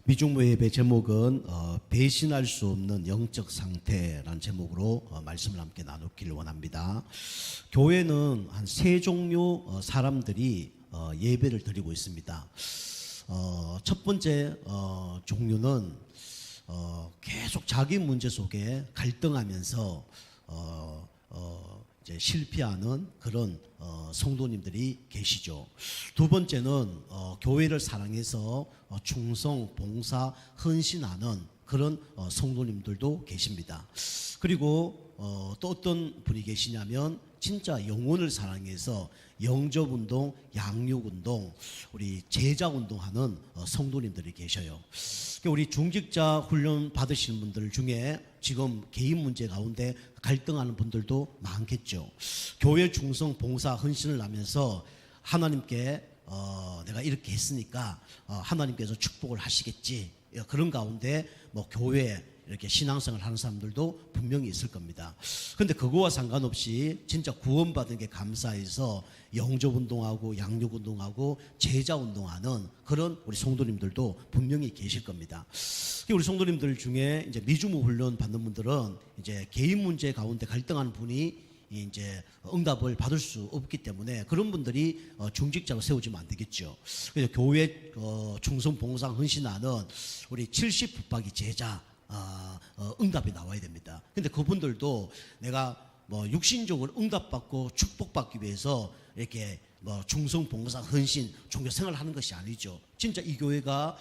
미중무 예배 제목은 배신할 수 없는 영적 상태라는 제목으로 말씀을 함께 나누기를 원합니다. 교회는 한 세 종류 사람들이 예배를 드리고 있습니다. 첫 번째 종류는 계속 자기 문제 속에 갈등하면서 이제 실패하는 그런 성도님들이 계시죠. 두 번째는 교회를 사랑해서 충성, 봉사, 헌신하는 그런 성도님들도 계십니다. 그리고 또 어떤 분이 계시냐면 진짜 영혼을 사랑해서 영접운동, 양육운동, 우리 제자운동하는 성도님들이 계셔요. 우리 중직자 훈련 받으시는 분들 중에 지금 개인 문제 가운데 갈등하는 분들도 많겠죠. 교회 충성, 봉사, 헌신을 하면서 하나님께 내가 이렇게 했으니까 하나님께서 축복을 하시겠지, 그런 가운데 뭐 교회 이렇게 신앙생활 하는 사람들도 분명히 있을 겁니다. 그런데 그거와 상관없이 진짜 구원받은 게 감사해서 영접운동하고 양육운동하고 제자운동하는 그런 우리 성도님들도 분명히 계실 겁니다. 우리 성도님들 중에 이제 미주무 훈련 받는 분들은 이제 개인 문제 가운데 갈등하는 분이 이제 응답을 받을 수 없기 때문에 그런 분들이 중직자로 세워지면 안 되겠죠. 그래서 교회 충성, 봉사, 헌신하는 우리 70 붙박이 제자 응답이 나와야 됩니다. 근데 그분들도 내가 뭐 육신적으로 응답받고 축복받기 위해서 이렇게 뭐 충성, 봉사, 헌신, 종교 생활을 하는 것이 아니죠. 진짜 이 교회가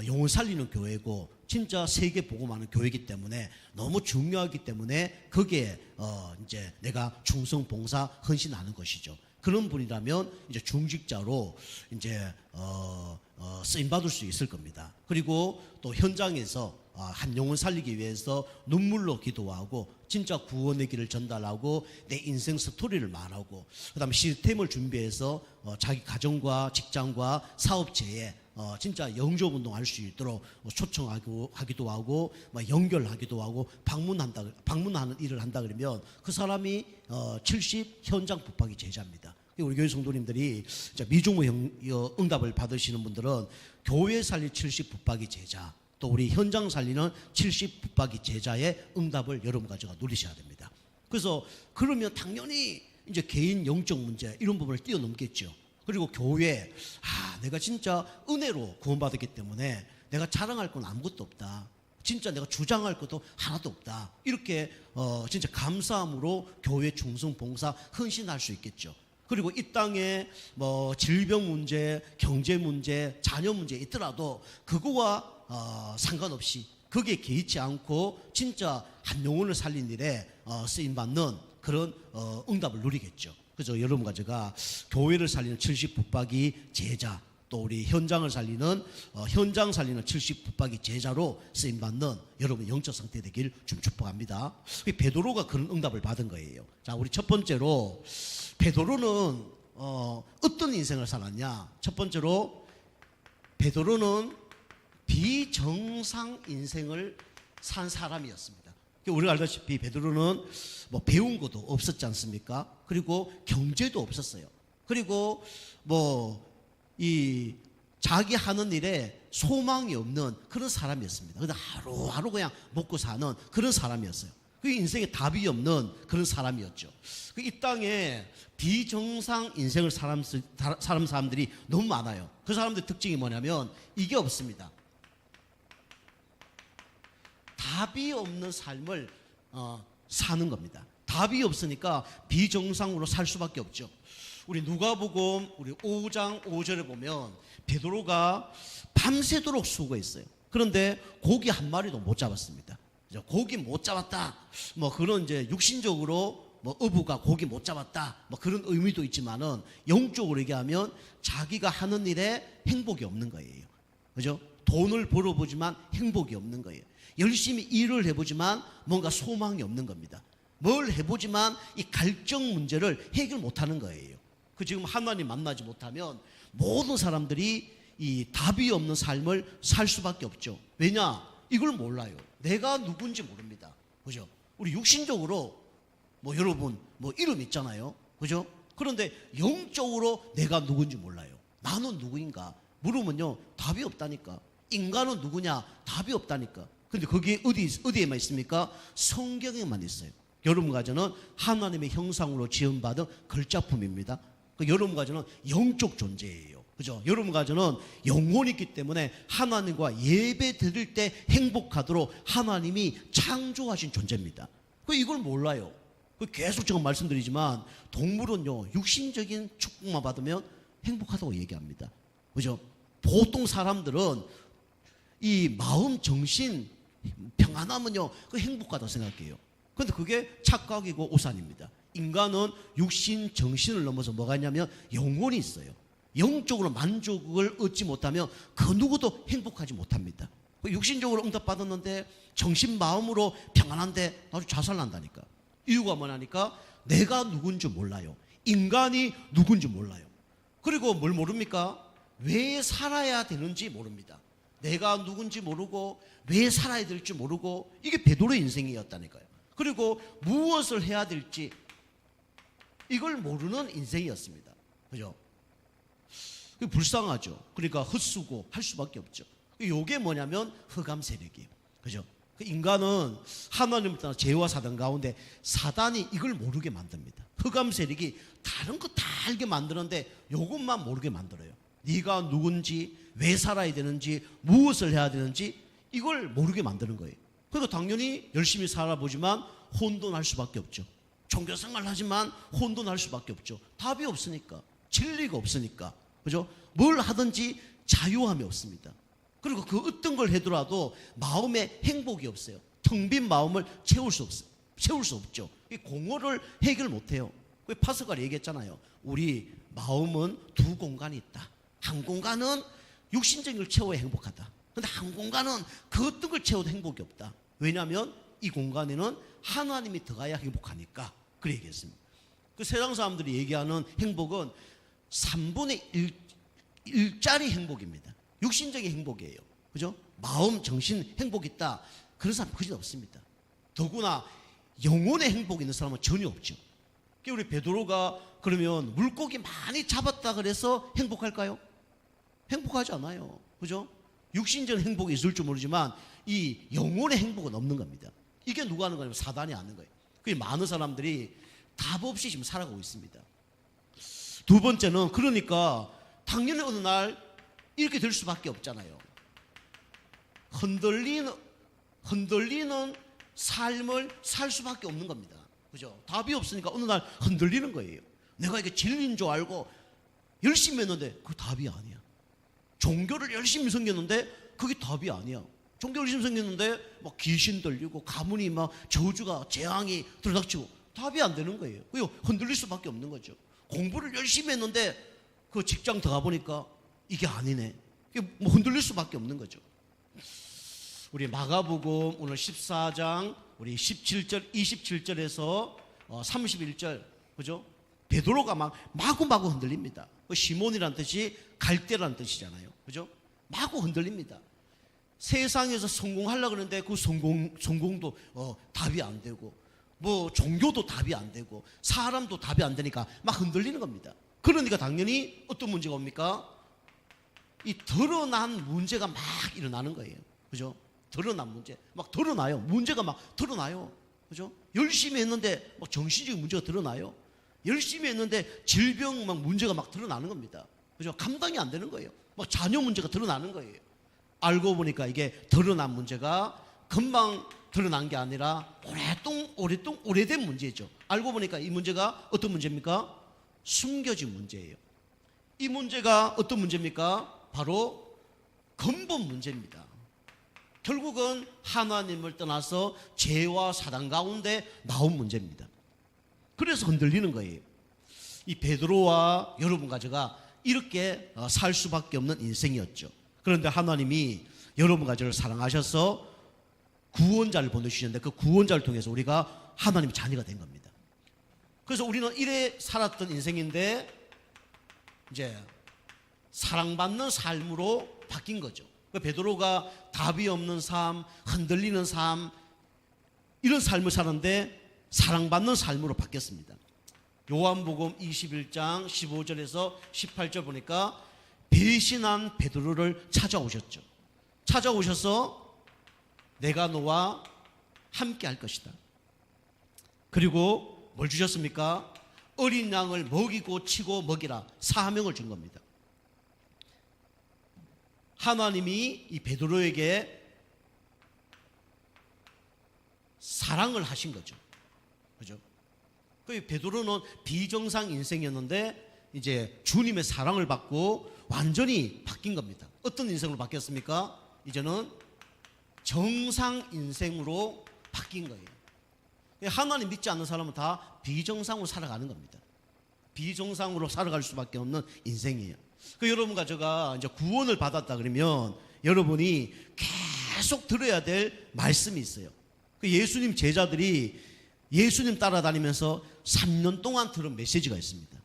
영혼 살리는 교회고 진짜 세계 복음하는 교회이기 때문에 너무 중요하기 때문에 거기에 이제 내가 충성, 봉사, 헌신하는 것이죠. 그런 분이라면 이제 중직자로 이제 쓰임 받을 수 있을 겁니다. 그리고 또 현장에서 한 영혼 살리기 위해서 눈물로 기도하고 진짜 구원의 길을 전달하고 내 인생 스토리를 말하고 그다음에 시스템을 준비해서 자기 가정과 직장과 사업체에 진짜 영접운동 할 수 있도록 초청하기도 하고 연결하기도 하고 방문하는 일을 한다 그러면 그 사람이 70 현장 붙박이 제자입니다. 우리 교회 성도님들이 미중무 응답을 받으시는 분들은 교회 살릴 70 붙박이 제자, 또 우리 현장 살리는 70 붙박이 제자의 응답을 여러분 가지고 누리셔야 됩니다. 그래서 그러면 당연히 이제 개인 영적 문제 이런 부분을 뛰어넘겠죠. 그리고 교회, 내가 진짜 은혜로 구원받았기 때문에 내가 자랑할 건 아무것도 없다. 진짜 내가 주장할 것도 하나도 없다. 이렇게 진짜 감사함으로 교회 충성, 봉사, 헌신할 수 있겠죠. 그리고 이 땅에 뭐 질병 문제, 경제 문제, 자녀 문제 있더라도 그거와 상관없이 거기에 개의치 않고 진짜 한 영혼을 살린 일에 쓰임받는 그런 응답을 누리겠죠. 그래서 여러분과 제가 교회를 살리는 70 붙박이 제자, 또 우리 현장 살리는 70 붙박이 제자로 쓰임받는 여러분 영적 상태 되길 좀 축복합니다. 베드로가 그런 응답을 받은 거예요. 자, 우리 첫 번째로 베드로는 어떤 인생을 살았냐? 첫 번째로 베드로는 비정상 인생을 산 사람이었습니다. 우리가 알다시피 베드로는 뭐 배운 것도 없었지 않습니까? 그리고 경제도 없었어요. 그리고 뭐 이 자기 하는 일에 소망이 없는 그런 사람이었습니다. 그래서 하루하루 그냥 먹고 사는 그런 사람이었어요. 그 인생에 답이 없는 그런 사람이었죠. 이 땅에 비정상 인생을 사람들이 너무 많아요. 그 사람들 특징이 뭐냐면 이게 없습니다. 답이 없는 삶을 사는 겁니다. 답이 없으니까 비정상으로 살 수밖에 없죠. 우리 누가복음 우리 5장 5절에 보면 베드로가 밤새도록 수고했어요. 그런데 고기 한 마리도 못 잡았습니다. 고기 못 잡았다, 뭐 그런 이제 육신적으로 뭐 어부가 고기 못 잡았다, 뭐 그런 의미도 있지만은 영적으로 얘기하면 자기가 하는 일에 행복이 없는 거예요. 그죠? 돈을 벌어보지만 행복이 없는 거예요. 열심히 일을 해보지만 뭔가 소망이 없는 겁니다. 뭘 해보지만 이 갈증 문제를 해결 못하는 거예요. 지금 하나님 만나지 못하면 모든 사람들이 이 답이 없는 삶을 살 수밖에 없죠. 왜냐? 이걸 몰라요. 내가 누군지 모릅니다. 그죠? 우리 육신적으로 뭐 여러분 뭐 이름 있잖아요. 그죠? 그런데 영적으로 내가 누군지 몰라요. 나는 누구인가? 물으면요 답이 없다니까. 인간은 누구냐? 답이 없다니까. 근데 그게 어디에만 있습니까? 성경에만 있어요. 여러분 가정은 하나님의 형상으로 지음받은 걸작품입니다. 여러분 가정은 영적 존재예요. 그죠? 여러분 가정은 영혼이 있기 때문에 하나님과 예배 드릴 때 행복하도록 하나님이 창조하신 존재입니다. 이걸 몰라요. 계속 제가 말씀드리지만 동물은요, 육신적인 축복만 받으면 행복하다고 얘기합니다. 그죠? 보통 사람들은 이 마음, 정신 평안하면요, 그 행복하다고 생각해요. 그런데 그게 착각이고 오산입니다. 인간은 육신, 정신을 넘어서 뭐가 있냐면 영혼이 있어요. 영적으로 만족을 얻지 못하면 그 누구도 행복하지 못합니다. 육신적으로 응답받았는데 정신, 마음으로 평안한데 아주 자살난다니까. 이유가 뭐냐니까 내가 누군지 몰라요. 인간이 누군지 몰라요. 그리고 뭘 모릅니까? 왜 살아야 되는지 모릅니다. 내가 누군지 모르고 왜 살아야 될지 모르고, 이게 베드로의 인생이었다니까요. 그리고 무엇을 해야 될지 이걸 모르는 인생이었습니다. 그죠? 불쌍하죠. 그러니까 헛수고 할 수밖에 없죠. 이게 뭐냐면 흑암 세력이에요. 그죠? 인간은 하나님을 떠나 죄와 사단 가운데 사단이 이걸 모르게 만듭니다. 흑암 세력이 다른 거 다 알게 만드는데 이것만 모르게 만들어요. 네가 누군지, 왜 살아야 되는지, 무엇을 해야 되는지 이걸 모르게 만드는 거예요. 그러니까 당연히 열심히 살아보지만 혼돈할 수밖에 없죠. 종교생활 하지만 혼돈할 수밖에 없죠. 답이 없으니까, 진리가 없으니까. 그죠? 뭘 하든지 자유함이 없습니다. 그리고 그 어떤 걸 해더라도 마음에 행복이 없어요. 텅 빈 마음을 채울 수 없죠. 이 공허를 해결 못해요. 파스칼이 얘기했잖아요. 우리 마음은 두 공간이 있다. 한 공간은 육신적인 걸 채워야 행복하다. 그런데 한 공간은 그 어떤 걸 채워도 행복이 없다. 왜냐하면 이 공간에는 하나님이 들어가야 행복하니까. 그래 얘기했습니다. 그 세상 사람들이 얘기하는 행복은 3분의 1짜리 행복입니다. 육신적인 행복이에요. 그죠? 마음, 정신 행복 있다. 그런 사람 거의 없습니다. 더구나 영혼의 행복이 있는 사람은 전혀 없죠. 우리 베드로가 그러면 물고기 많이 잡았다 그래서 행복할까요? 행복하지 않아요. 그죠? 육신적인 행복이 있을 줄 모르지만 이 영혼의 행복은 없는 겁니다. 이게 누가 하는 거냐면 사단이 하는 거예요. 그게 많은 사람들이 답 없이 지금 살아가고 있습니다. 두 번째는 그러니까 당연히 어느 날 이렇게 될 수밖에 없잖아요. 흔들리는 삶을 살 수밖에 없는 겁니다. 그죠? 답이 없으니까 어느 날 흔들리는 거예요. 내가 이게 진리인 줄 알고 열심히 했는데 그 답이 아니야. 종교를 열심히 섬겼는데 그게 답이 아니야. 종교를 열심히 섬겼는데 막 귀신 들리고 가문이 막 저주가 재앙이 들닥치고 답이 안 되는 거예요. 그리고 흔들릴 수밖에 없는 거죠. 공부를 열심히 했는데 그 직장 들어가 보니까 이게 아니네. 뭐 흔들릴 수밖에 없는 거죠. 우리 마가복음 오늘 14장 우리 17절 27절에서 31절 그죠? 베드로가 막 마구마구 흔들립니다. 시몬이란 뜻이 갈대라는 뜻이잖아요. 그죠? 마구 흔들립니다. 세상에서 성공하려고 그러는데 그 성공도 답이 안 되고 뭐 종교도 답이 안 되고 사람도 답이 안 되니까 막 흔들리는 겁니다. 그러니까 당연히 어떤 문제가 옵니까? 이 드러난 문제가 막 일어나는 거예요. 그죠? 드러난 문제. 막 드러나요. 문제가 막 드러나요. 그죠? 열심히 했는데 막 정신적인 문제가 드러나요. 열심히 했는데 질병 막 문제가 막 드러나는 겁니다. 그죠? 감당이 안 되는 거예요. 막 자녀 문제가 드러나는 거예요. 알고 보니까 이게 드러난 문제가 금방 드러난 게 아니라 오래된 문제죠. 알고 보니까 이 문제가 어떤 문제입니까? 숨겨진 문제예요. 이 문제가 어떤 문제입니까? 바로 근본 문제입니다. 결국은 하나님을 떠나서 죄와 사단 가운데 나온 문제입니다. 그래서 흔들리는 거예요. 이 베드로와 여러분과 제가 이렇게 살 수밖에 없는 인생이었죠. 그런데 하나님이 여러분과 저를 사랑하셔서 구원자를 보내주셨는데 그 구원자를 통해서 우리가 하나님의 자녀가 된 겁니다. 그래서 우리는 이래 살았던 인생인데 이제 사랑받는 삶으로 바뀐 거죠. 베드로가 답이 없는 삶, 흔들리는 삶, 이런 삶을 사는데 사랑받는 삶으로 바뀌었습니다. 요한복음 21장 15절에서 18절 보니까 배신한 베드로를 찾아오셨죠. 찾아오셔서 내가 너와 함께 할 것이다. 그리고 뭘 주셨습니까? 어린 양을 먹이고 치고 먹이라 사명을 준 겁니다. 하나님이 이 베드로에게 사랑을 하신 거죠. 그죠? 그 베드로는 비정상 인생이었는데 이제 주님의 사랑을 받고 완전히 바뀐 겁니다. 어떤 인생으로 바뀌었습니까? 이제는 정상 인생으로 바뀐 거예요. 하나님 믿지 않는 사람은 다 비정상으로 살아가는 겁니다. 비정상으로 살아갈 수밖에 없는 인생이에요. 그 여러분과 제가 이제 구원을 받았다 그러면 여러분이 계속 들어야 될 말씀이 있어요. 그 예수님 제자들이 예수님 따라다니면서 3년 동안 들은 메시지가 있습니다.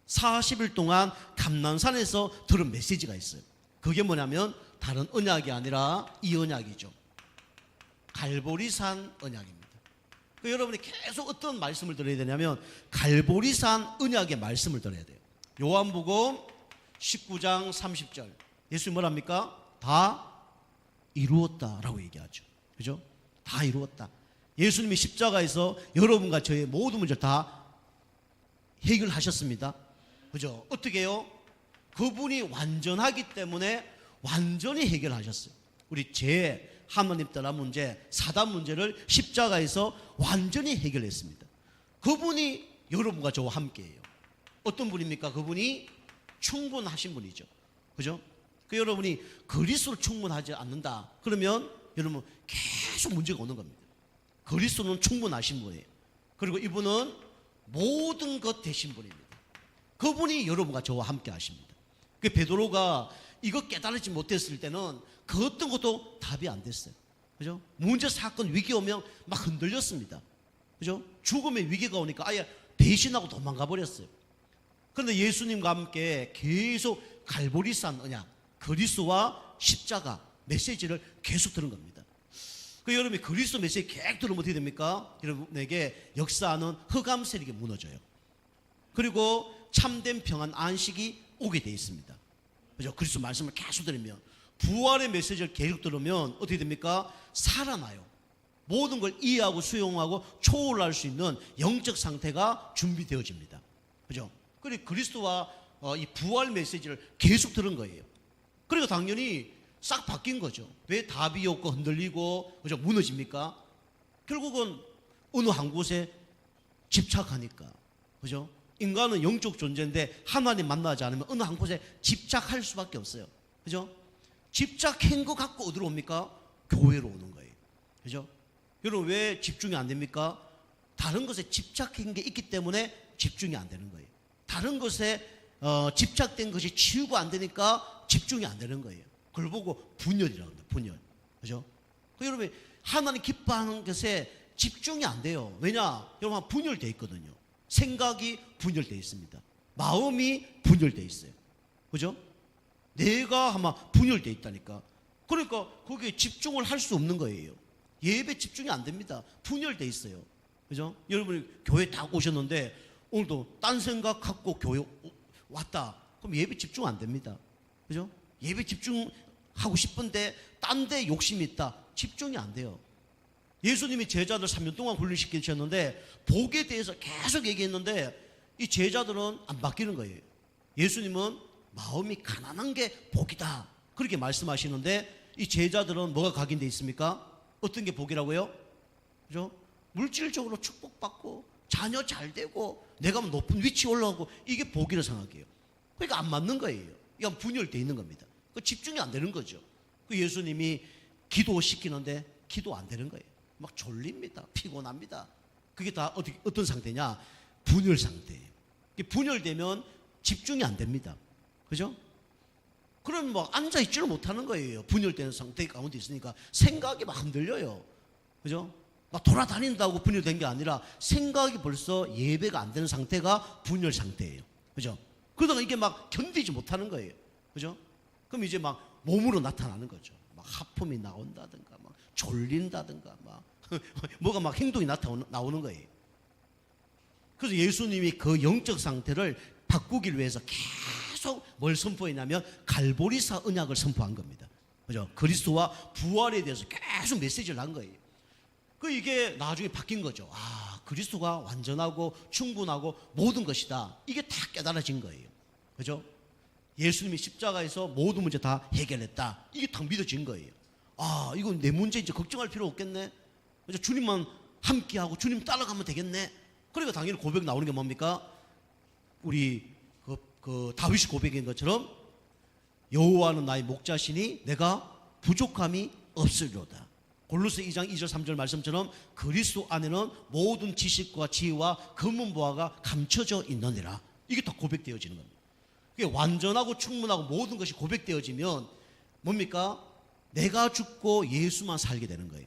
40일 동안 감난산에서 들은 메시지가 있어요. 그게 뭐냐면 다른 언약이 아니라 이 언약이죠. 갈보리산 언약입니다. 그 여러분이 계속 어떤 말씀을 들어야 되냐면 갈보리산 언약의 말씀을 들어야 돼요. 요한복음 19장 30절 예수님 뭐랍니까? 다 이루었다라고 얘기하죠. 그죠? 다 이루었다. 예수님이 십자가에서 여러분과 저의 모든 문제를 다 해결하셨습니다. 그죠? 어떻게 해요? 그분이 완전하기 때문에 완전히 해결하셨어요. 우리 죄, 하나님 떠난 문제, 사단 문제를 십자가에서 완전히 해결했습니다. 그분이 여러분과 저와 함께해요. 어떤 분입니까? 그분이 충분하신 분이죠. 그죠? 그 여러분이 그리스도로 충분하지 않는다. 그러면 여러분 계속 문제가 오는 겁니다. 그리스도는 충분하신 분이에요. 그리고 이분은 모든 것 되신 분입니다. 그분이 여러분과 저와 함께 하십니다. 그 베드로가 이거 깨달지 못했을 때는 그 어떤 것도 답이 안 됐어요. 그죠? 문제, 사건, 위기 오면 막 흔들렸습니다. 그죠? 죽음의 위기가 오니까 아예 배신하고 도망가 버렸어요. 그런데 예수님과 함께 계속 갈보리산 언약, 그리스도와 십자가 메시지를 계속 들은 겁니다. 그 여러분이 그리스도 메시지 계속 들으면 어떻게 됩니까? 여러분에게 역사하는 흑암 세력이 무너져요. 그리고 참된 평안 안식이 오게 되어 있습니다. 그죠? 그리스도 말씀을 계속 들으면 부활의 메시지를 계속 들으면 어떻게 됩니까? 살아나요. 모든 걸 이해하고 수용하고 초월할 수 있는 영적 상태가 준비되어집니다. 그죠? 그리고 그리스도와 이 부활 메시지를 계속 들은 거예요. 그리고 당연히 싹 바뀐 거죠. 왜 답이 없고 흔들리고 그죠? 무너집니까? 결국은 어느 한 곳에 집착하니까. 그죠? 인간은 영적 존재인데 하나님 만나지 않으면 어느 한 곳에 집착할 수밖에 없어요. 그죠? 집착한 거 갖고 어디로 옵니까? 교회로 오는 거예요. 그죠? 여러분 왜 집중이 안 됩니까? 다른 것에 집착한 게 있기 때문에 집중이 안 되는 거예요. 다른 것에 집착된 것이 치유가 안 되니까 집중이 안 되는 거예요. 그걸 보고 분열이라고 합니다. 분열. 그죠? 여러분 하나님 기뻐하는 것에 집중이 안 돼요. 왜냐? 여러분 분열되어 있거든요. 생각이 분열되어 있습니다. 마음이 분열되어 있어요. 그죠? 내가 아마 분열되어 있다니까. 그러니까 거기에 집중을 할 수 없는 거예요. 예배 집중이 안 됩니다. 분열되어 있어요. 그죠? 여러분이 교회 다 오셨는데 오늘도 딴 생각 갖고 교회 왔다. 그럼 예배 집중 안 됩니다. 그죠? 예배 집중하고 싶은데 딴 데 욕심이 있다. 집중이 안 돼요. 예수님이 제자들 3년 동안 훈련시키셨는데 복에 대해서 계속 얘기했는데 이 제자들은 안 바뀌는 거예요. 예수님은 마음이 가난한 게 복이다. 그렇게 말씀하시는데 이 제자들은 뭐가 각인되어 있습니까? 어떤 게 복이라고요? 그죠? 물질적으로 축복받고 자녀 잘 되고 내가 높은 위치에 올라가고 이게 복이라 생각해요. 그러니까 안 맞는 거예요. 이건 분열되어 있는 겁니다. 그 집중이 안 되는 거죠. 그 예수님이 기도시키는데 기도 안 되는 거예요. 막 졸립니다. 피곤합니다. 그게 다 어떤 상태냐? 분열 상태예요. 분열되면 집중이 안 됩니다. 그죠? 그럼 뭐 앉아있지를 못하는 거예요. 분열되는 상태 가운데 있으니까 생각이 막 흔들려요. 그죠? 막 돌아다닌다고 분열된 게 아니라 생각이 벌써 예배가 안 되는 상태가 분열 상태예요. 그죠? 그러다가 이게 막 견디지 못하는 거예요. 그죠? 그럼 이제 막 몸으로 나타나는 거죠. 막 하품이 나온다든가, 막 졸린다든가, 막 뭐가 막 행동이 나오는 거예요. 그래서 예수님이 그 영적 상태를 바꾸기 위해서 계속 뭘 선포했냐면 갈보리사 언약을 선포한 겁니다. 그죠? 그리스도와 부활에 대해서 계속 메시지를 한 거예요. 이게 나중에 바뀐 거죠. 아, 그리스도가 완전하고 충분하고 모든 것이다. 이게 다 깨달아진 거예요. 그죠? 예수님이 십자가에서 모든 문제 다 해결했다. 이게 딱 믿어진 거예요. 아, 이건 내 문제 이제 걱정할 필요 없겠네. 그죠? 주님만 함께하고 주님 따라가면 되겠네. 그러니까 당연히 고백 나오는 게 뭡니까? 우리 그 다윗이 고백인 것처럼 여호와는 나의 목자시니 내가 부족함이 없으리로다. 골로새 2장 2절 3절 말씀처럼 그리스도 안에는 모든 지식과 지혜와 검문보화가 감춰져 있느니라. 이게 다 고백되어지는 겁니다. 이게 완전하고 충분하고 모든 것이 고백되어지면 뭡니까? 내가 죽고 예수만 살게 되는 거예요.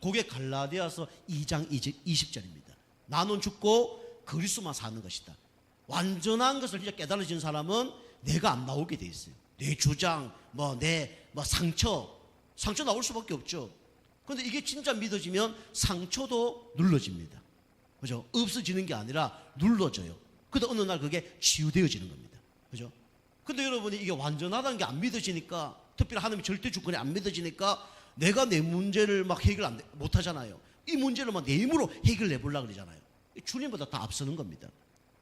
그게 갈라디아서 2장 20절입니다. 나는 죽고 그리스도만 사는 것이다. 완전한 것을 이제 깨달아진 사람은 내가 안 나오게 돼 있어요. 내 주장, 내 상처 나올 수밖에 없죠. 그런데 이게 진짜 믿어지면 상처도 눌러집니다. 그죠? 없어지는 게 아니라 눌러져요. 근데 어느 날 그게 치유되어지는 겁니다. 그죠? 근데 여러분이 이게 완전하다는 게 안 믿어지니까, 특별히 하나님의 절대 주권이 안 믿어지니까 내가 내 문제를 막 해결 못 하잖아요. 이 문제를 막 내 힘으로 해결해 보려고 그러잖아요. 주님보다 다 앞서는 겁니다.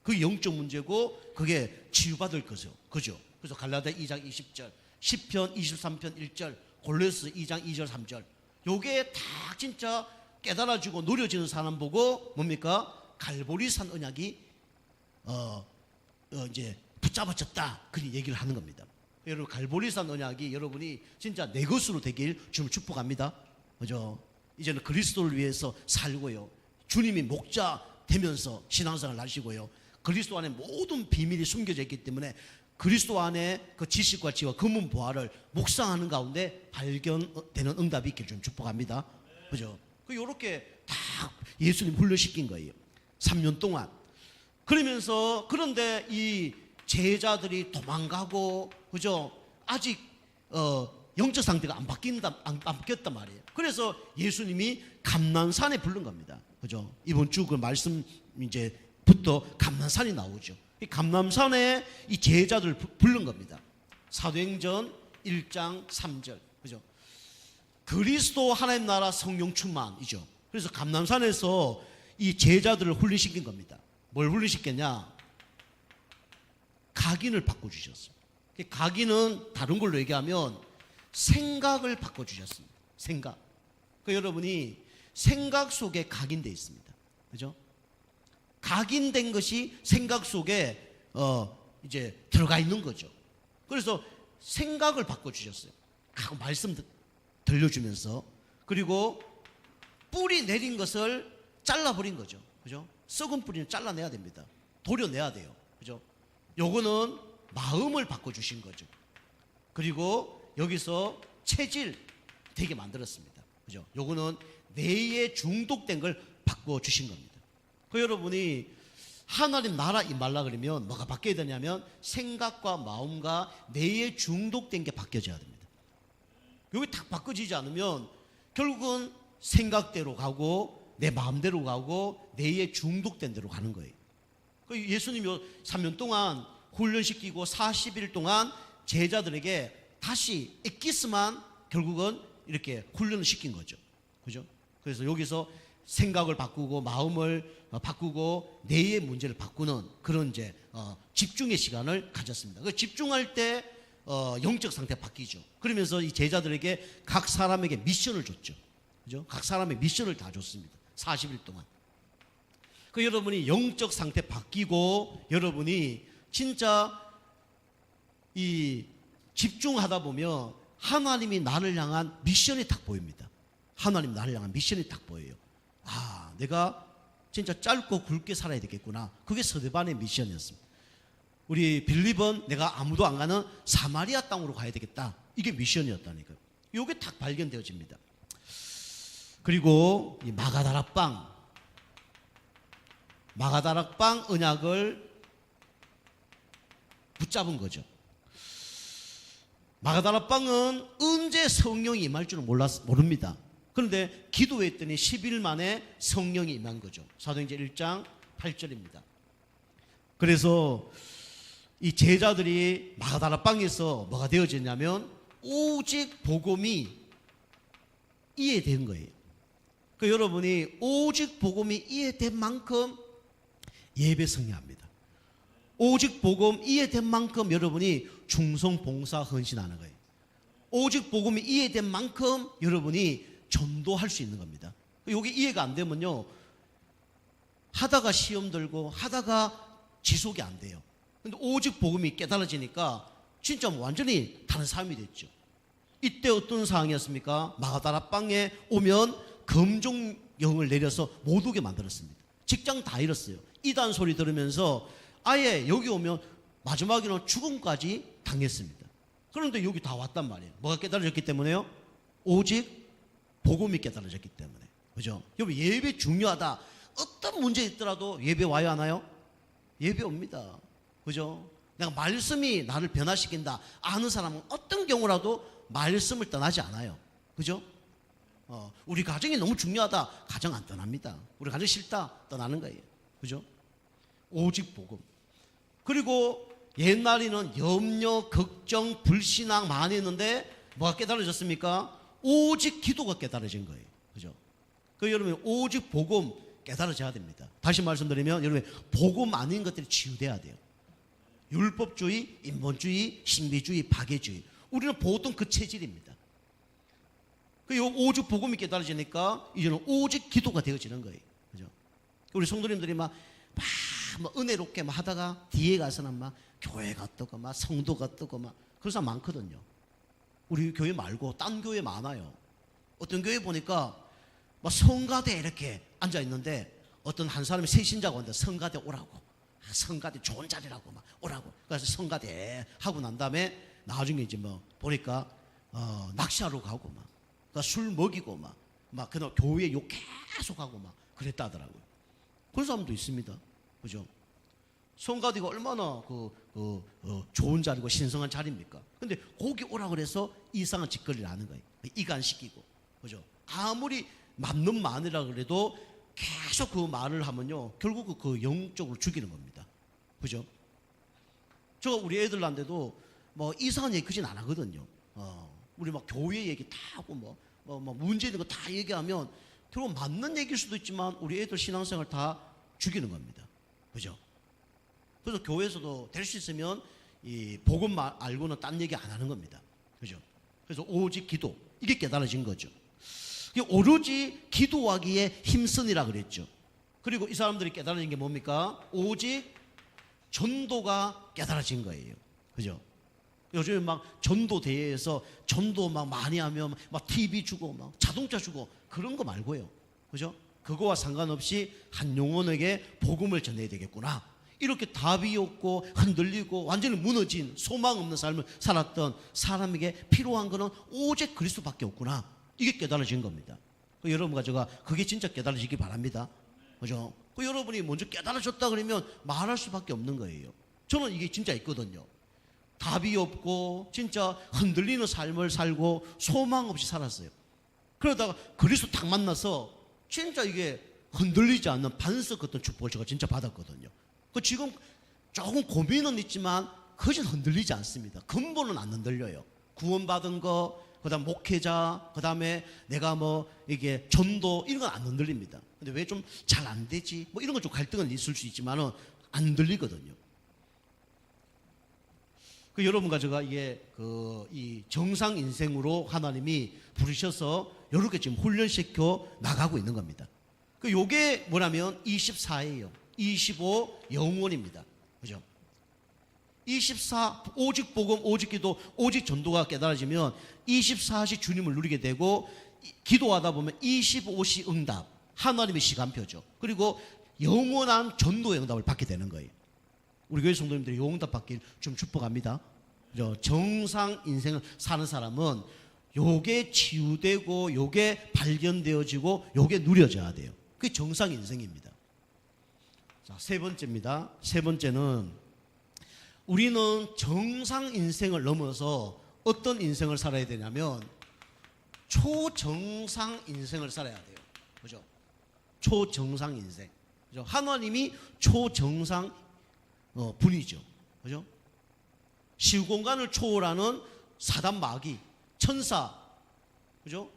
그게 영적 문제고 그게 치유받을 거죠. 그죠? 그래서 갈라디아 2장 20절, 시편 23편 1절, 골로새 2장 2절 3절, 요게 다 진짜 깨달아지고 누려지는 사람 보고 뭡니까? 갈보리산 언약이 이제 붙잡아졌다. 그런 얘기를 하는 겁니다. 여러분, 갈보리산 언약이 여러분이 진짜 내 것으로 되길 주님 축복합니다. 그죠? 이제는 그리스도를 위해서 살고요. 주님이 목자 되면서 신앙생활을 하시고요. 그리스도 안에 모든 비밀이 숨겨져 있기 때문에 그리스도 안에 그 지식과 지혜와 검문보화를 묵상하는 가운데 발견되는 응답이 있기를 좀 축복합니다. 그죠? 요렇게 다 예수님 훈련시킨 거예요. 3년 동안. 그러면서 그런데 이 제자들이 도망가고, 그죠? 아직 영적 상태가 안 바뀌었단 말이에요. 그래서 예수님이 감난산에 부른 겁니다. 그죠? 이번 주 그 말씀 이제부터 감난산이 나오죠. 이 감난산에 이 제자들을 부른 겁니다. 사도행전 1장 3절. 그죠? 그리스도 하나님 나라 성령 충만이죠. 그래서 감난산에서 이 제자들을 훈련시킨 겁니다. 뭘 훈련시켰냐? 각인을 바꿔주셨어요. 각인은 다른 걸로 얘기하면 생각을 바꿔주셨습니다. 생각. 여러분이 생각 속에 각인되어 있습니다. 그죠? 각인된 것이 생각 속에 이제 들어가 있는 거죠. 그래서 생각을 바꿔주셨어요. 말씀 들려주면서. 그리고 뿌리 내린 것을 잘라버린 거죠. 그죠? 썩은 뿌리는 잘라내야 됩니다. 도려내야 돼요. 그죠? 요거는 마음을 바꿔주신 거죠. 그리고 여기서 체질 되게 만들었습니다. 그죠? 요거는 뇌에 중독된 걸 바꿔주신 겁니다. 여러분이 하나님 나라 임하려 그러면 뭐가 바뀌어야 되냐면 생각과 마음과 뇌에 중독된 게 바뀌어져야 됩니다. 여기 딱 바꿔지지 않으면 결국은 생각대로 가고 내 마음대로 가고 뇌에 중독된 대로 가는 거예요. 예수님이 3년 동안 훈련시키고 40일 동안 제자들에게 다시 엑기스만 결국은 이렇게 훈련을 시킨 거죠. 그죠? 그래서 여기서 생각을 바꾸고 마음을 바꾸고 뇌의 문제를 바꾸는 그런 이제 집중의 시간을 가졌습니다. 그 집중할 때 영적 상태 바뀌죠. 그러면서 이 제자들에게 각 사람에게 미션을 줬죠. 그죠? 각 사람의 미션을 다 줬습니다. 40일 동안. 여러분이 영적 상태 바뀌고 여러분이 진짜 이 집중하다 보면 하나님이 나를 향한 미션이 딱 보입니다. 하나님 나를 향한 미션이 딱 보여요. 아, 내가 진짜 짧고 굵게 살아야 되겠구나. 그게 스데반의 미션이었습니다. 우리 빌립은 내가 아무도 안 가는 사마리아 땅으로 가야 되겠다. 이게 미션이었다니까요. 이게 딱 발견되어집니다. 그리고 이 마가다락방 언약을 붙잡은 거죠. 마가다락방은 언제 성령이 임할 줄은 모릅니다. 그런데 기도했더니 10일 만에 성령이 임한 거죠. 사도행전 1장 8절입니다. 그래서 이 제자들이 마가다락방에서 뭐가 되어졌냐면 오직 복음이 이해된 거예요. 그 여러분이 오직 복음이 이해된 만큼 예배 승리합니다. 오직 복음 이해된 만큼 여러분이 충성 봉사 헌신하는 거예요. 오직 복음이 이해된 만큼 여러분이 전도할 수 있는 겁니다. 여기 이해가 안 되면요, 하다가 시험 들고 하다가 지속이 안 돼요. 근데 오직 복음이 깨달아지니까 진짜 완전히 다른 삶이 됐죠. 이때 어떤 상황이었습니까? 마가다라 빵에 오면 금종령을 내려서 못 오게 만들었습니다. 직장 다 잃었어요. 이단 소리 들으면서 아예 여기 오면 마지막에는 죽음까지 당했습니다. 그런데 여기 다 왔단 말이에요. 뭐가 깨달아졌기 때문에요? 오직 복음이 깨달아졌기 때문에. 그죠? 여러분, 예배 중요하다. 어떤 문제 있더라도 예배 와야 하나요? 예배 옵니다. 그죠? 내가 말씀이 나를 변화시킨다 아는 사람은 어떤 경우라도 말씀을 떠나지 않아요. 그죠? 우리 가정이 너무 중요하다. 가정 안 떠납니다. 우리 가정 싫다. 떠나는 거예요. 그죠? 오직 복음. 그리고 옛날에는 염려, 걱정, 불신앙 많이 했는데 뭐가 깨달아졌습니까? 오직 기도가 깨달아진 거예요. 그죠? 그 여러분, 오직 복음 깨달아져야 됩니다. 다시 말씀드리면 여러분, 복음 아닌 것들이 치유돼야 돼요. 율법주의, 인본주의, 신비주의, 박애주의. 우리는 보통 그 체질입니다. 그 오직 복음이 깨달아지니까 이제는 오직 기도가 되어지는 거예요. 그죠? 우리 성도님들이 막 은혜롭게 막 하다가 뒤에 가서는 막 교회가 뜨고 막 성도가 뜨고 막 그런 사람 많거든요. 우리 교회 말고 딴 교회 많아요. 어떤 교회 보니까 막 성가대 이렇게 앉아 있는데 어떤 한 사람이 새 신자가 왔는데 성가대 오라고. 성가대 좋은 자리라고 막 오라고. 그래서 성가대 하고 난 다음에 나중에 이제 뭐 보니까 낚시하러 가고 막 그러니까 술 먹이고 막 그냥 교회 욕 계속 하고 막 그랬다더라고요. 그런 사람도 있습니다. 그죠? 성가대가 얼마나 좋은 자리고 신성한 자리입니까? 근데 거기 오라 그래서 이상한 짓거리를 하는 거예요. 이간시키고. 그죠? 아무리 맞는 말이라 그래도 계속 그 말을 하면요, 결국 그 영적으로 죽이는 겁니다. 그죠? 저 우리 애들한테도 뭐 이상한 얘기 그진 안 하거든요. 우리 막 교회 얘기 다 하고 뭐 문제 있는 거 다 얘기하면 결국 맞는 얘기일 수도 있지만 우리 애들 신앙생활 다 죽이는 겁니다. 그죠? 그래서 교회에서도 될 수 있으면 이 복음 알고는 딴 얘기 안 하는 겁니다. 그죠? 그래서 오직 기도, 이게 깨달아진 거죠. 오로지 기도하기에 힘쓰니라 그랬죠. 그리고 이 사람들이 깨달아진 게 뭡니까? 오직 전도가 깨달아진 거예요. 그죠? 요즘에 막 전도 대회에서 전도 막 많이 하면 막 TV 주고 막 자동차 주고 그런 거 말고요. 그죠? 그거와 상관없이 한 영혼에게 복음을 전해야 되겠구나. 이렇게 답이 없고 흔들리고 완전히 무너진 소망 없는 삶을 살았던 사람에게 필요한 거는 오직 그리스도밖에 없구나. 이게 깨달아진 겁니다. 여러분과 제가 그게 진짜 깨달아지기 바랍니다. 그죠? 여러분이 먼저 깨달아졌다 그러면 말할 수밖에 없는 거예요. 저는 이게 진짜 있거든요. 답이 없고 진짜 흔들리는 삶을 살고 소망 없이 살았어요. 그러다가 그리스도 딱 만나서 진짜 이게 흔들리지 않는 반석 같은 축복을 제가 진짜 받았거든요. 지금 조금 고민은 있지만 그진 흔들리지 않습니다. 근본은 안 흔들려요. 구원받은 거, 그다음 목회자, 그다음에 내가 뭐 이게 전도 이런 건 안 흔들립니다. 근데 왜 좀 잘 안 되지? 뭐 이런 건 좀 갈등은 있을 수 있지만은 안 흔들리거든요. 여러분과 제가 이게 이 정상 인생으로 하나님이 부르셔서 이렇게 지금 훈련시켜 나가고 있는 겁니다. 요게 뭐냐면 24예요. 25 영원입니다. 그죠? 24 오직 복음, 오직 기도, 오직 전도가 깨달아지면 24시 주님을 누리게 되고 기도하다 보면 25시 응답, 하나님의 시간표죠. 그리고 영원한 전도의 응답을 받게 되는 거예요. 우리 교회 성도님들이 영응답 받길 좀 축복합니다. 그죠? 정상 인생을 사는 사람은 요게 치유되고 요게 발견되어지고 요게 누려져야 돼요. 그게 정상 인생입니다. 자, 세 번째입니다. 세 번째는 우리는 정상 인생을 넘어서 어떤 인생을 살아야 되냐면 초정상 인생을 살아야 돼요. 그죠? 초정상 인생. 그죠? 하나님이 초정상 분이죠. 그죠? 시공간을 초월하는 사단 마귀, 천사, 그죠?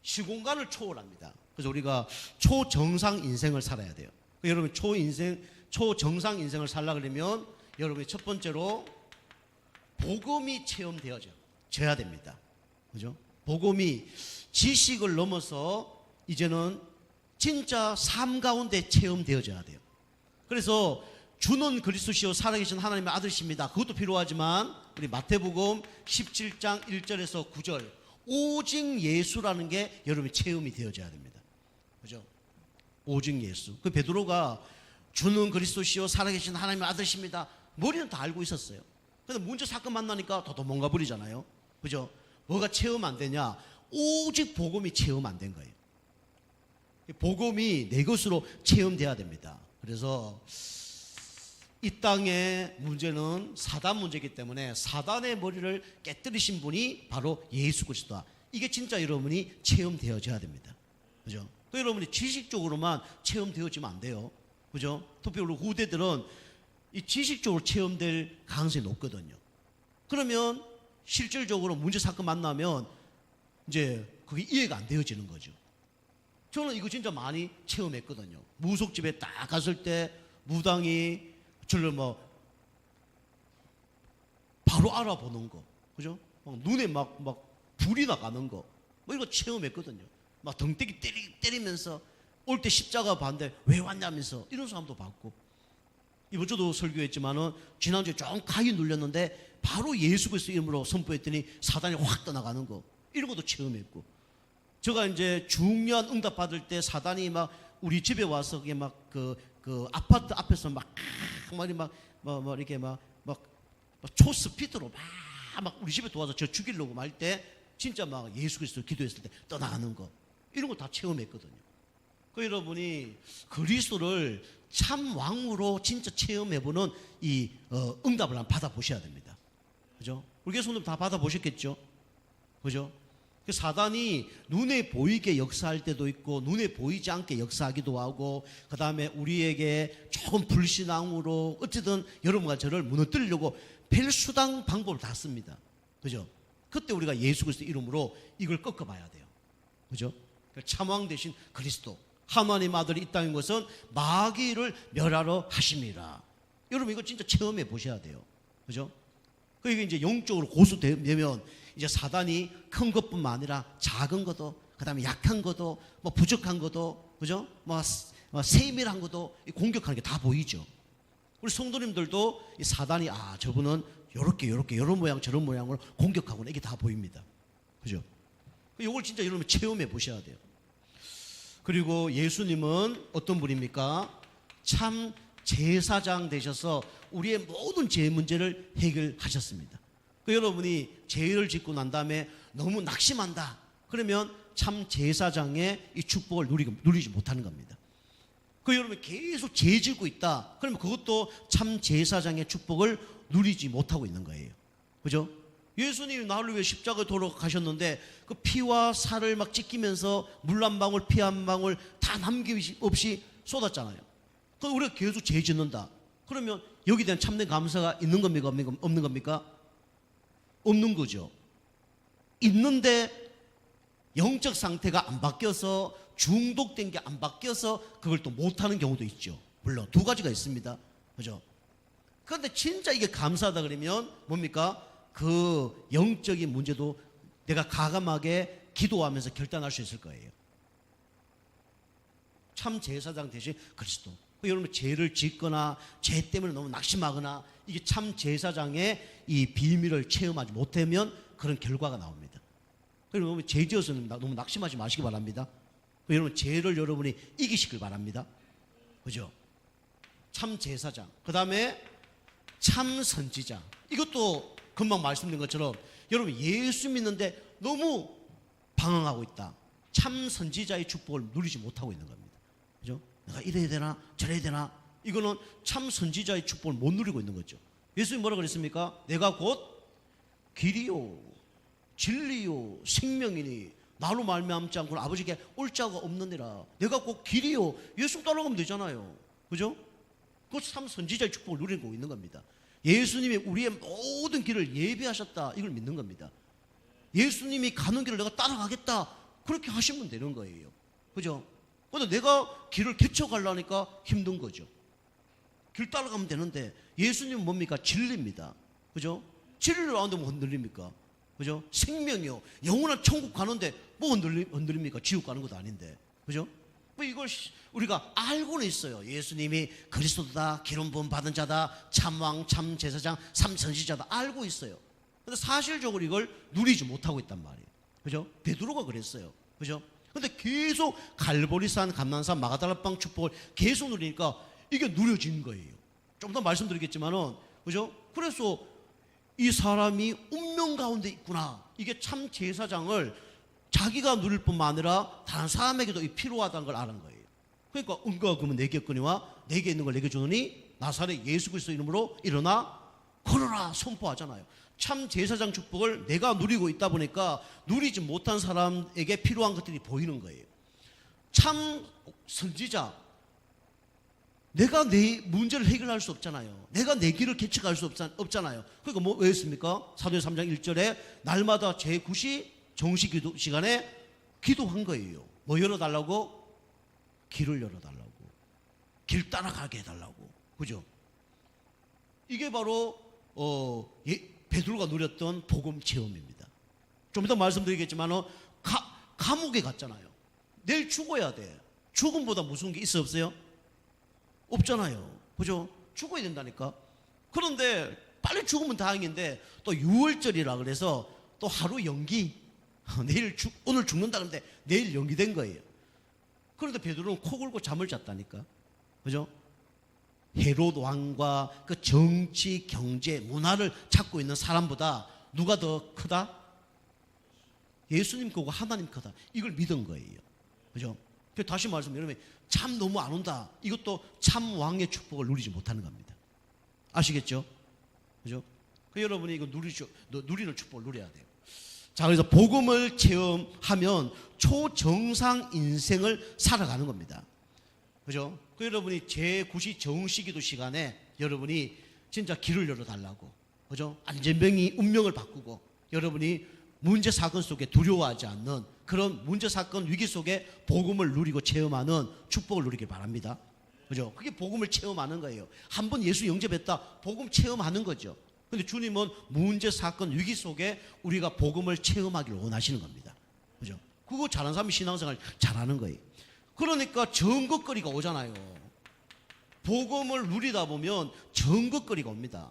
시공간을 초월합니다. 그래서 우리가 초정상 인생을 살아야 돼요. 여러분 초정상 인생을 살려고 그러면 여러분이 첫 번째로 복음이 체험되어져야 됩니다. 그죠? 복음이 지식을 넘어서 이제는 진짜 삶 가운데 체험되어져야 돼요. 그래서 주는 그리스도시요 살아계신 하나님의 아들이십니다. 그것도 필요하지만 우리 마태복음 17장 1절에서 9절 오직 예수라는 게 여러분이 체험이 되어져야 됩니다. 그죠? 오직 예수. 그 베드로가 주는 그리스도시요 살아계신 하나님의 아들이십니다. 머리는 다 알고 있었어요. 근데 문제 사건 만나니까 더 도망가 버리잖아요. 그죠? 뭐가 체험 안 되냐? 오직 복음이 체험 안 된 거예요. 복음이 내 것으로 체험돼야 됩니다. 그래서 이 땅의 문제는 사단 문제이기 때문에 사단의 머리를 깨뜨리신 분이 바로 예수 그리스도다. 이게 진짜 여러분이 체험되어져야 됩니다. 그죠? 그 여러분이 지식적으로만 체험되어지면 안 돼요. 그죠? 특별히 후대들은 이 지식적으로 체험될 가능성이 높거든요. 그러면 실질적으로 문제 사건 만나면 이제 그게 이해가 안 되어지는 거죠. 저는 이거 진짜 많이 체험했거든요. 무속집에 딱 갔을 때 무당이 저를 바로 알아보는 거, 그죠? 막 눈에 막 불이 나가는 거, 이거 체험했거든요. 막 덩대기 때리면서 올 때 십자가 봤는데 왜 왔냐면서 이런 사람도 봤고, 이번 주도 설교했지만은 지난주에 좀 가위 눌렸는데 바로 예수 그리스도 이름으로 선포했더니 사단이 확 떠나가는 거, 이런 것도 체험했고, 제가 이제 중요한 응답 받을 때 사단이 막 우리 집에 와서 그게 막 그 아파트 앞에서 막 이렇게 막 초스피드로 막 우리 집에 도와서 저 죽이려고 말 때 진짜 막 예수 그리스도 기도했을 때 떠나가는 거, 이런 거 다 체험했거든요. 그 여러분이 그리스도를 참 왕으로 진짜 체험해보는 이 응답을 한번 받아보셔야 됩니다. 그죠? 우리 교수님들 다 받아보셨겠죠? 그죠? 그 사단이 눈에 보이게 역사할 때도 있고 눈에 보이지 않게 역사하기도 하고, 그 다음에 우리에게 조금 불신앙으로 어쨌든 여러분과 저를 무너뜨리려고 별수당 방법을 다 씁니다. 그죠? 그때 우리가 예수 그리스도 이름으로 이걸 꺾어봐야 돼요. 그죠? 참왕 대신 그리스도 하나님 아들이 이 땅인 것은 마귀를 멸하러 하심이라. 여러분 이거 진짜 체험해 보셔야 돼요. 그죠? 그게 이제 영적으로 고수되면 이제 사단이 큰 것뿐만 아니라 작은 것도, 그 다음에 약한 것도, 부족한 것도, 그죠? 세밀한 것도 공격하는 게 다 보이죠. 우리 성도님들도 이 사단이 저분은 요렇게 이런 모양 저런 모양으로 공격하구나, 이게 다 보입니다. 그죠? 이걸 진짜 여러분 체험해 보셔야 돼요. 그리고 예수님은 어떤 분입니까? 참 제사장 되셔서 우리의 모든 죄 문제를 해결하셨습니다. 여러분이 죄를 짓고 난 다음에 너무 낙심한다, 그러면 참 제사장의 이 축복을 누리지 못하는 겁니다. 여러분이 계속 죄 짓고 있다, 그러면 그것도 참 제사장의 축복을 누리지 못하고 있는 거예요. 그죠? 예수님이 나를 위해 십자가에 돌아가셨는데 그 피와 살을 막 찢기면서 물 한 방울 피 한 방울 다 남김없이 쏟았잖아요. 우리가 계속 죄 짓는다, 그러면 여기에 대한 참된 감사가 있는 겁니까? 없는 겁니까? 없는 거죠. 있는데 영적 상태가 안 바뀌어서, 중독된 게 안 바뀌어서 그걸 또 못하는 경우도 있죠. 물론 두 가지가 있습니다. 그죠? 그런데 진짜 이게 감사하다 그러면 뭡니까? 그 영적인 문제도 내가 가감하게 기도하면서 결단할 수 있을 거예요. 참 제사장 대신 그리스도. 여러분 죄를 짓거나 죄 때문에 너무 낙심하거나 이게 참 제사장의 이 비밀을 체험하지 못하면 그런 결과가 나옵니다. 여러분 죄 지어서 너무 낙심하지 마시기 바랍니다. 여러분 죄를 여러분이 이기시길 바랍니다. 그죠? 참 제사장, 그 다음에 참 선지자. 이것도 금방 말씀드린 것처럼 여러분 예수 믿는데 너무 방황하고 있다, 참 선지자의 축복을 누리지 못하고 있는 겁니다. 그죠? 내가 이래야 되나 저래야 되나, 이거는 참 선지자의 축복을 못 누리고 있는 거죠. 예수님 뭐라 그랬습니까? 내가 곧 길이요 진리요 생명이니 나로 말미암지 않고는 아버지께 올 자가 없느니라. 내가 곧 길이요. 예수 따라가면 되잖아요. 그죠? 그것 참 선지자의 축복을 누리고 있는 겁니다. 예수님이 우리의 모든 길을 예비하셨다, 이걸 믿는 겁니다. 예수님이 가는 길을 내가 따라가겠다. 그렇게 하시면 되는 거예요. 그죠? 근데 내가 길을 개척하려니까 힘든 거죠. 길 따라가면 되는데 예수님은 뭡니까? 진리입니다. 그죠? 진리를 아는데 뭐 흔들립니까? 그죠? 생명이요. 영원한 천국 가는데 뭐 흔들립니까? 지옥 가는 것도 아닌데. 그죠? 뭐 이걸 우리가 알고는 있어요. 예수님이 그리스도다, 기름 부음 받은 자다, 참왕, 참제사장, 참선지자다 알고 있어요. 근데 사실적으로 이걸 누리지 못하고 있단 말이에요. 그죠? 베드로가 그랬어요. 그죠? 근데 계속 갈보리산, 감난산, 마가달라방 축복을 계속 누리니까 이게 누려진 거예요. 좀 더 말씀드리겠지만은, 그죠? 그래서 이 사람이 운명 가운데 있구나. 이게 참 제사장을 자기가 누릴 뿐만 아니라 다른 사람에게도 필요하다는 걸 아는 거예요. 그러니까 은과 금은 내게 있거니와 내게 있는 걸 내게 주느니 나사렛 예수 그리스도 이름으로 일어나 걸어라 선포하잖아요. 참 제사장 축복을 내가 누리고 있다 보니까 누리지 못한 사람에게 필요한 것들이 보이는 거예요. 참 선지자, 내가 내 문제를 해결할 수 없잖아요. 내가 내 길을 개척할 수 없잖아요. 그러니까 왜 했습니까? 사도행 3장 1절에 날마다 제9시 정시 기도 시간에 기도한 거예요. 뭐 열어달라고? 길을 열어달라고. 길 따라가게 해달라고. 그죠? 이게 바로 베드로가 누렸던 복음 체험입니다. 좀 이따 말씀드리겠지만 감옥에 갔잖아요. 내일 죽어야 돼. 죽음보다 무서운 게 있어 없어요? 없잖아요. 그죠? 죽어야 된다니까. 그런데 빨리 죽으면 다행인데 또 6월절이라 그래서 또 하루 연기. 오늘 죽는다 그러는데 내일 연기된 거예요. 그런데 베드로는 코 골고 잠을 잤다니까. 그죠? 헤롯 왕과 그 정치, 경제, 문화를 찾고 있는 사람보다 누가 더 크다? 예수님 크고 하나님 크다. 이걸 믿은 거예요. 그죠? 다시 말씀, 여러분, 참 너무 안 온다. 이것도 참 왕의 축복을 누리지 못하는 겁니다. 아시겠죠? 그죠? 여러분이 이거 누리는 축복을 누려야 돼요. 자, 그래서 복음을 체험하면 초정상 인생을 살아가는 겁니다. 그죠? 여러분이 제9시 정시기도 시간에 여러분이 진짜 길을 열어달라고. 그죠? 안전병이 운명을 바꾸고 여러분이 문제 사건 속에 두려워하지 않는 그런 문제 사건 위기 속에 복음을 누리고 체험하는 축복을 누리길 바랍니다. 그죠? 그게 복음을 체험하는 거예요. 한번 예수 영접했다. 복음 체험하는 거죠. 근데 주님은 문제 사건 위기 속에 우리가 복음을 체험하기를 원하시는 겁니다. 그죠? 그거 잘하는 사람이 신앙생활 잘하는 거예요. 그러니까 정극거리가 오잖아요. 복음을 누리다 보면 정극거리가 옵니다.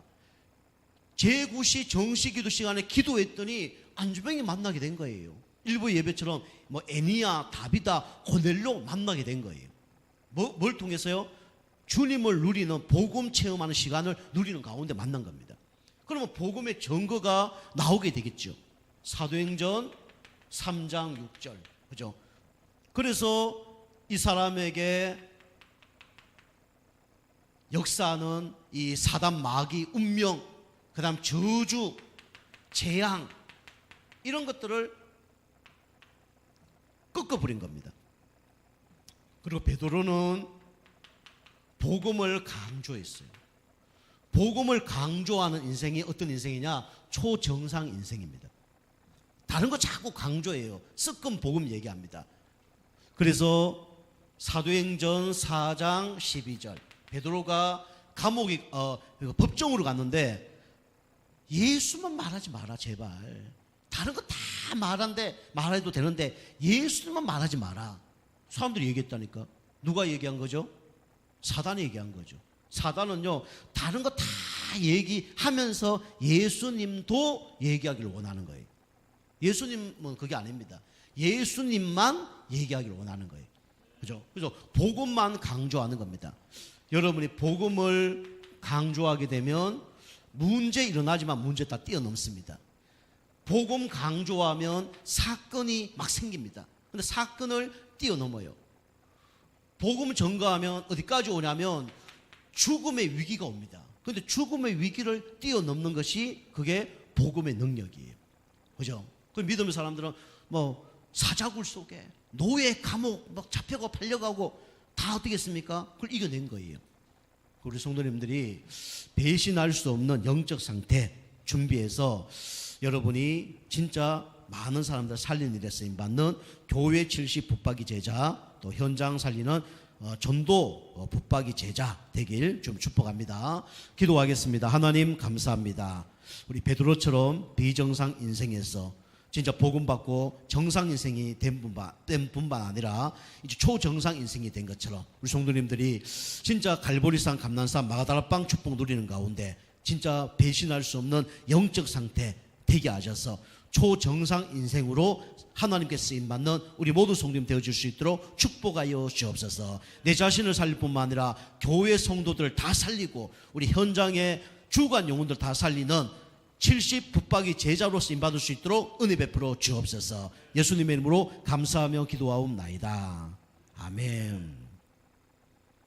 제9시 정시기도 시간에 기도했더니 안주병이 만나게 된 거예요. 일부 예배처럼 뭐 애니야, 다비다, 고넬로 만나게 된 거예요. 뭘 통해서요? 주님을 누리는 복음 체험하는 시간을 누리는 가운데 만난 겁니다. 그러면 복음의 증거가 나오게 되겠죠. 사도행전 3장 6절. 그죠? 그래서 이 사람에게 역사하는 이 사단 마귀 운명, 그 다음 저주, 재앙 이런 것들을 꺾어버린 겁니다. 그리고 베드로는 복음을 강조했어요. 복음을 강조하는 인생이 어떤 인생이냐? 초정상 인생입니다. 다른 거 자꾸 강조해요. 섞은 복음 얘기합니다. 그래서 사도행전 4장 12절 베드로가 감옥에 법정으로 갔는데 예수만 말하지 마라 제발. 다른 거 다 말해도 되는데 예수만 말하지 마라. 사람들이 얘기했다니까. 누가 얘기한 거죠? 사단이 얘기한 거죠. 사단은요 다른 거 다 얘기하면서 예수님도 얘기하기를 원하는 거예요. 예수님은 그게 아닙니다. 예수님만 얘기하기를 원하는 거예요. 그죠? 그래서 복음만 강조하는 겁니다. 여러분이 복음을 강조하게 되면 문제 일어나지만 문제 다 뛰어넘습니다. 복음 강조하면 사건이 막 생깁니다. 근데 사건을 뛰어넘어요. 복음 전가하면 어디까지 오냐면 죽음의 위기가 옵니다. 그런데 죽음의 위기를 뛰어넘는 것이 그게 복음의 능력이에요. 그죠? 그 믿음의 사람들은 뭐 사자굴 속에 노예 감옥 막 잡혀가 팔려가고 다 어떻게 했습니까? 그걸 이겨낸 거예요. 우리 성도님들이 배신할 수 없는 영적 상태 준비해서 여러분이 진짜 많은 사람들 살리는 일에 쓰임받는 교회 70 붙박이 제자, 또 현장 살리는 전도 붙박이 제자 되길 좀 축복합니다. 기도하겠습니다. 하나님 감사합니다. 우리 베드로처럼 비정상 인생에서 진짜 복음 받고 정상 인생이 된 분만 아니라 이제 초정상 인생이 된 것처럼 우리 성도님들이 진짜 갈보리산 감난산 마가다라빵 축복 누리는 가운데 진짜 배신할 수 없는 영적 상태 되게 하셔서 초정상 인생으로 하나님께 쓰임받는 우리 모든 성도님 되어줄 수 있도록 축복하여 주옵소서. 내 자신을 살릴 뿐만 아니라 교회 성도들을 다 살리고 우리 현장의 주간 영혼들 다 살리는 70 붙박이 제자로 쓰임받을 수 있도록 은혜 베풀어 주옵소서. 예수님의 이름으로 감사하며 기도하옵나이다. 아멘.